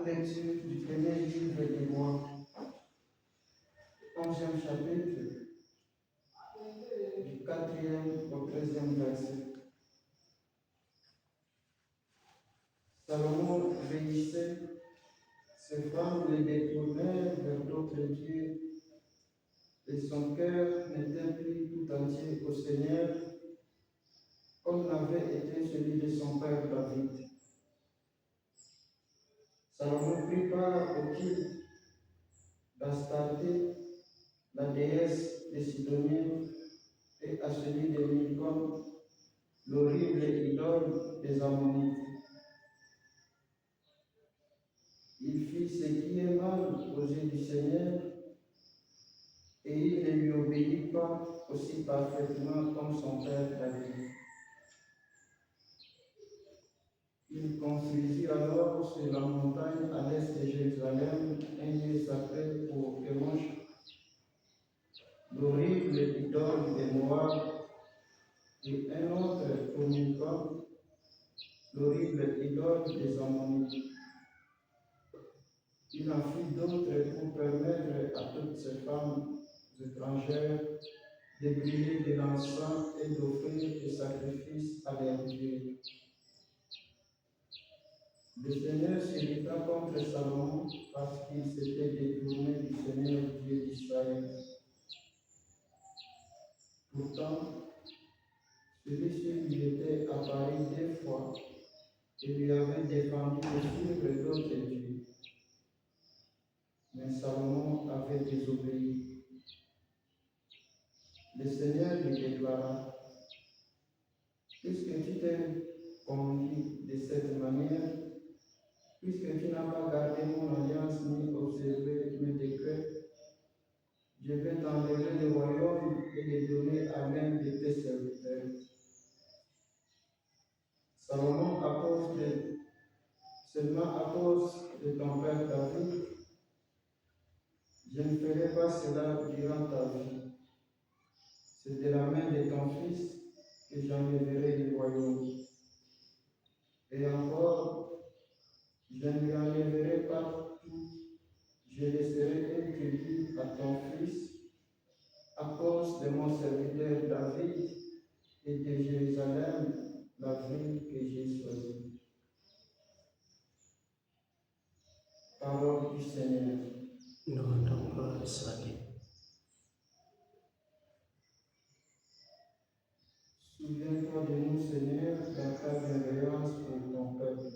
lecture du premier livre des rois, 11e chapitre, du 4e au 13e verset. Salomon obéissait, ses femmes les détournèrent vers d'autres dieux, et son cœur n'était plus tout entier au Seigneur, comme l'avait été celui de son père David. Salomon prit part au culte d'Astarté, la déesse des Sidoniens, et à celui de Milcom, l'horrible idole des Ammonites. Il fit ce qui est mal aux yeux du Seigneur, et il ne lui obéit pas aussi parfaitement comme son père David. Il construisit alors sur la montagne à l'est de Jérusalem un lieu sacré pour Kemosh, l'horrible idole des Moab, et un autre pour Milcom, l'horrible idole des Ammonites. Il en fit d'autres pour permettre à toutes ces femmes étrangères de brûler de l'encens et d'offrir des sacrifices à leurs dieux. Le Seigneur s'irrita contre Salomon parce qu'il s'était détourné du Seigneur Dieu d'Israël. Pourtant, celui-ci lui était apparu 2 fois et lui avait défendu de suivre d'autres dieux. Mais Salomon avait désobéi. Le Seigneur lui déclara: puisque tu t'es conduit de cette manière, puisque tu n'as pas gardé mon alliance ni observé mes décrets, je vais t'enlever le royaume et le donner à l'un de tes serviteurs. Salomon, seulement à cause de ton père David, je ne ferai pas cela durant ta vie. C'est de la main de ton fils que j'enlèverai le royaume. Et encore, je ne lui enlèverai pas tout. Je laisserai un crédit à ton fils à cause de mon serviteur David et de Jérusalem, la ville que j'ai choisie. Parole du Seigneur. Nous rendons grâce à Dieu. Souviens-toi de nous, Seigneur, dans ta bienveillance pour ton peuple.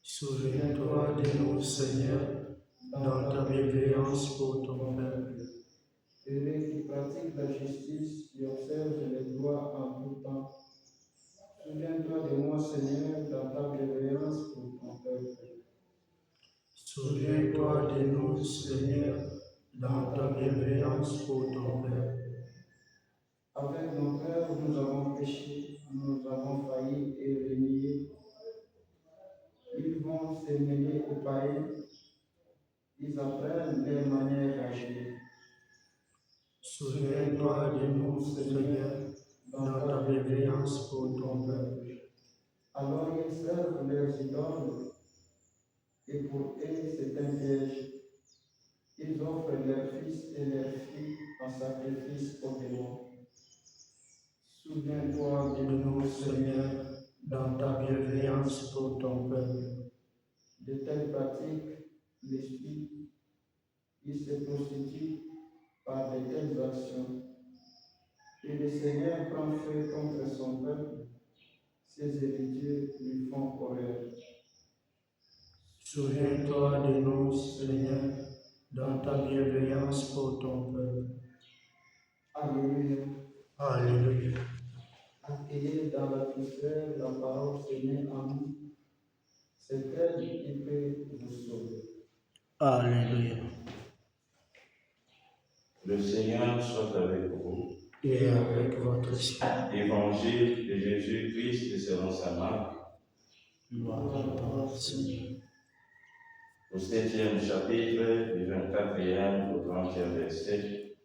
Souviens-toi de nous, Seigneur, dans ta bienveillance pour ton peuple. Heureux qui pratique la justice et observe les lois en tout temps. Souviens-toi de moi, Seigneur, dans ta bienveillance pour ton peuple. Souviens-toi de nous, Seigneur, dans ta bienveillance pour ton peuple. Avec nos cœurs, nous avons péché, nous avons failli et renié. Ils vont se mêler aux païens, ils apprennent leur manière d'agir. Souviens-toi de nous, Seigneur, dans ta bienveillance pour ton peuple. Alors ils servent leurs idoles, et pour eux c'est un piège. Ils offrent leurs fils et leurs filles en sacrifice aux démons. Souviens-toi De nous, Seigneur, dans ta bienveillance pour ton peuple. de telles pratiques, l'esprit, il se prostitue par de telles actions. Et le Seigneur prend feu contre son peuple, ses héritiers lui font horreur. Souviens-toi de nous, Seigneur, dans ta bienveillance pour ton peuple. Alléluia. Alléluia. Accueillez dans l'atmosphère la parole Seigneur en nous. C'est elle qui peut vous sauver. Alléluia. Le Seigneur soit avec vous. Et avec votre esprit. Évangile de Jésus-Christ selon sa marque. Gloire à toi, Seigneur. Au 7e chapitre, du 24e au 30e verset.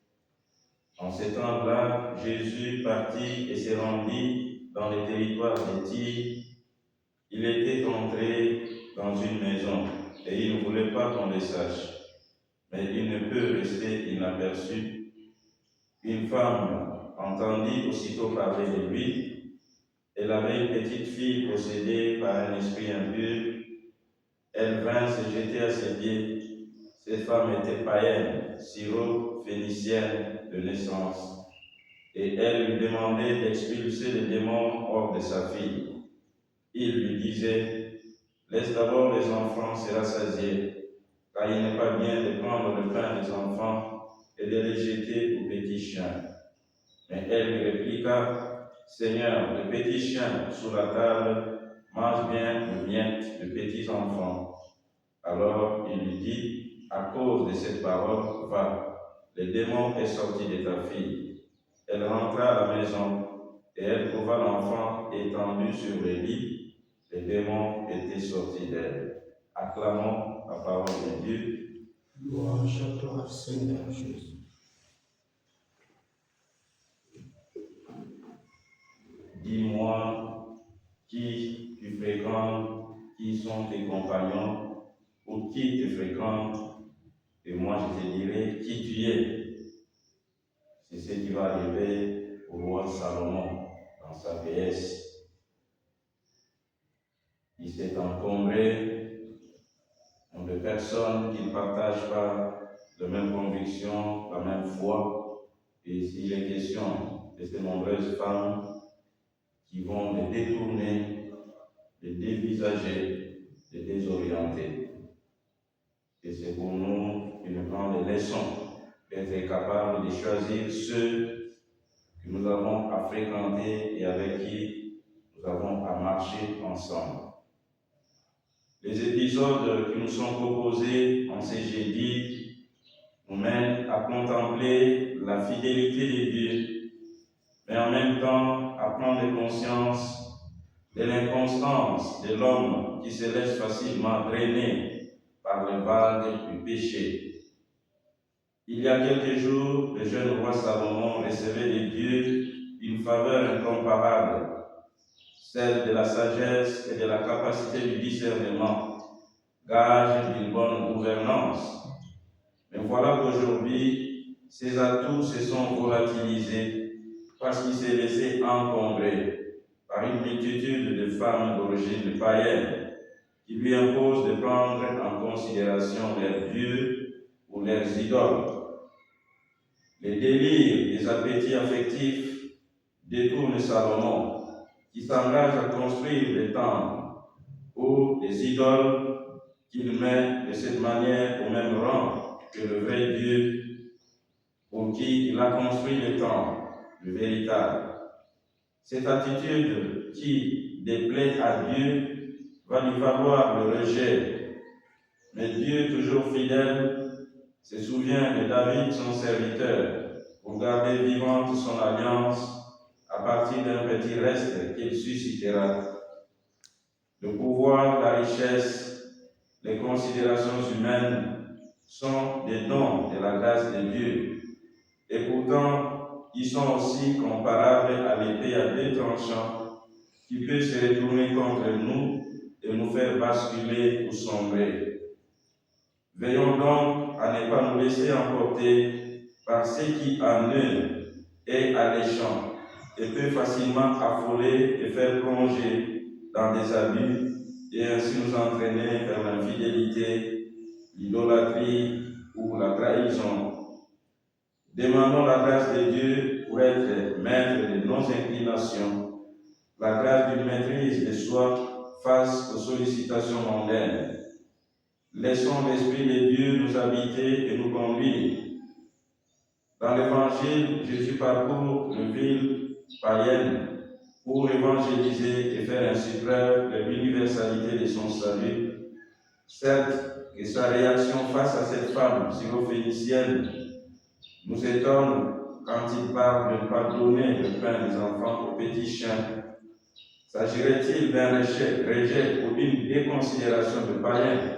En ce temps-là, Jésus partit et se rendit dans les territoires des Tyr. Il était entré dans une maison. et il ne voulait pas qu'on les sache. Mais il ne peut rester inaperçu. Une femme entendit aussitôt parler de lui. Elle avait une petite fille possédée par un esprit impur. Elle vint se jeter à ses pieds. Cette femme était païenne, syro-phénicienne de naissance, et elle lui demandait d'expulser les démons hors de sa fille. Il lui disait: laisse d'abord les enfants se rassasier, car il n'est pas bien de prendre le pain des enfants et de les jeter aux petits chiens. Mais elle lui répliqua: Seigneur, les petits chiens sous la table mangent bien les miettes de petits enfants. Alors il lui dit: à cause de cette parole, va, le démon est sorti de ta fille. Elle rentra à la maison et elle trouva l'enfant étendu sur le lit. Le démon était sorti d'elle. Acclamons la parole de Dieu. Louange à toi, Seigneur Jésus. Dis-moi qui tu fréquentes, qui sont tes compagnons, ou qui te fréquente, et moi je te dirai qui tu es. C'est ce qui va arriver au roi Salomon dans sa vieillesse. Il s'est encombré de personnes qui ne partagent pas la même conviction, la même foi, et s'il est question de ces nombreuses femmes qui vont les détourner, les dévisager, les désorienter. Et c'est pour nous une grande leçon d'être capable de choisir ceux que nous avons à fréquenter et avec qui nous avons à marcher ensemble. Les épisodes qui nous sont proposés en ces jeudis nous mènent à contempler la fidélité de Dieu, mais en même temps à prendre conscience de l'inconstance de l'homme qui se laisse facilement drainer par les vagues du péché. Il y a quelques jours, le jeune roi Salomon recevait de Dieu une faveur incomparable, celle de la sagesse et de la capacité du discernement, gage d'une bonne gouvernance. Mais voilà qu'aujourd'hui, ces atouts se sont volatilisés parce qu'il s'est laissé encombrer par une multitude de femmes d'origine païenne qui lui imposent de prendre en considération leurs dieux ou leurs idoles. Les délires des appétits affectifs détournent Salomon, qui s'engage à construire des temples ou des idoles qu'il met de cette manière au même rang que le vrai Dieu pour qui il a construit le temple, le véritable. Cette attitude qui déplaît à Dieu va lui valoir le rejet. Mais Dieu, toujours fidèle, se souvient de David, son serviteur, pour garder vivante son alliance à partir d'un petit reste qu'il suscitera. Le pouvoir, la richesse, les considérations humaines sont des dons de la grâce de Dieu. Et pourtant, ils sont aussi comparables à l'épée à deux tranchants qui peut se retourner contre nous et nous faire basculer ou sombrer. Veillons donc à ne pas nous laisser emporter par ce qui en eux est alléchant et peut facilement affoler et faire plonger dans des abus et ainsi nous entraîner vers l'infidélité, l'idolâtrie ou la trahison. Demandons la grâce de Dieu pour être maître de nos inclinations, la grâce d'une maîtrise de soi face aux sollicitations mondaines. Laissons l'Esprit de Dieu nous habiter et nous conduire. Dans l'Évangile, Jésus parcourt les villes païennes pour évangéliser et faire ainsi preuve de l'universalité de son salut. Certes, que sa réaction face à cette femme syrophénicienne nous étonne quand il parle de ne pas donner le pain des enfants aux petits chiens. S'agirait-il d'un rejet ou d'une déconsidération de païens?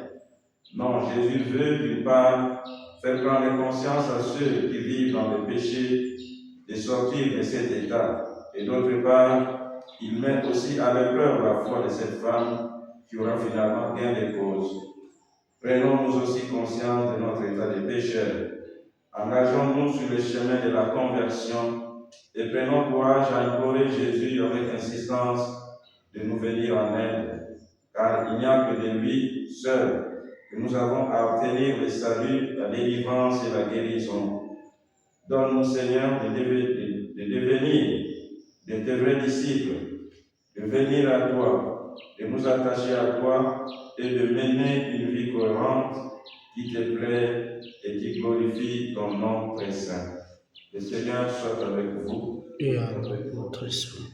Non, Jésus veut d'une part faire prendre conscience à ceux qui vivent dans le péché de sortir de cet état, et d'autre part, il met aussi à l'épreuve la foi de cette femme qui aura finalement gain de cause. Prenons nous aussi conscience de notre état de pécheur. Engageons-nous sur le chemin de la conversion et prenons courage à implorer Jésus avec insistance de nous venir en aide, car il n'y a que de lui seul que nous avons à obtenir le salut, la délivrance et la guérison. Donne-nous, Seigneur, de devenir de tes vrais disciples, de venir à toi, de nous attacher à toi et de mener une vie cohérente qui te plaît et qui glorifie ton nom très saint. Le Seigneur soit avec vous. Et avec votre esprit.